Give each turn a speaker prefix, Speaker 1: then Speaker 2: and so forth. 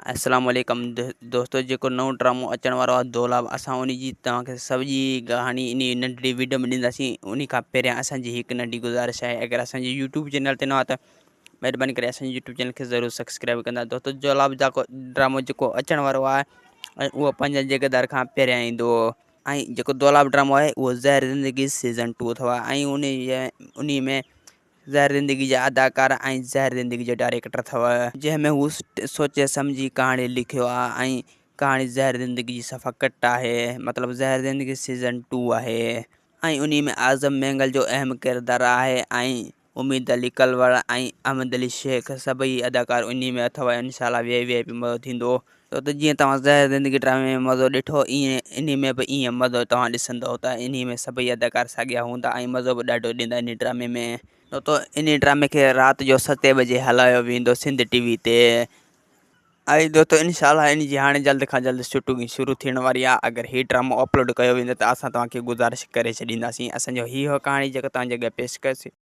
Speaker 1: अस्सलाम वालेकुम दोस्तों जेको नओं ड्रामो अचण वारो आहे दौलाब असां उन जी तव्हांखे सॼी कहानी इन नंढड़ी वीडियो में ॾींदासीं। उन खां पहिरियां असांजी हिकु नंढी गुज़ारिश आहे, अगरि असांजे यूट्यूब चैनल ते न आहे त महिरबानी करे असांजे यूट्यूब चैनल खे ज़रूरु सब्सक्राइब कंदा। दोस्तों दौलाब ड्रामो जेको अचण वारो आहे ऐं उहो 5 जगदार खां पहिरियां ईंदो ऐं जेको दौलाब ड्रामो आहे उहो ज़हर ज़िंदगी सीज़न 2 अथव ऐं उन में ज़हर ज़िंदगी जा अदाकार ऐं ज़हर ज़िंदगी जो डायरेक्टर अथव, जंहिंमें हू सोचे सम्झी कहाणी लिखियो आहे ऐं कहाणी ज़हर ज़िंदगी जी सफ़ा कट आहे, मतिलबु ज़हर ज़िंदगी सीज़न 2 आहे ऐं उन में आज़म मैंगल जो अहम किरदारु आहे ऐं उम्मीद अली कलवर ऐं अहमद अली शेख सभई अदाकार उन में अथव। इंशाल्लाह VIP मज़ो थींदो। त जीअं तव्हां ज़हर ज़िंदगी ड्रामे में मज़ो ॾिठो ईअं इन में बि ईअं मज़ो तव्हां ॾिसंदव त इन में सभई अदाकार साॻिया हूंदा ऐं मज़ो बि ॾाढो ॾींदा इन ड्रामे में। तो इन ड्रामे खे राति जो 7 बजे हलायो वेंदो सिंध TV ते ऐं दोस्तों इंशाल्लाह इन जी हाणे जल्द खां जल्द शूटिंग शुरू थियण वारी आहे। अगरि हीउ ड्रामो अपलोड कयो वेंदो त असां तव्हांखे गुज़ारिश करे छॾींदासीं। असांजो हीअ कहाणी जेका तव्हांजे अॻियां पेश कयोसीं।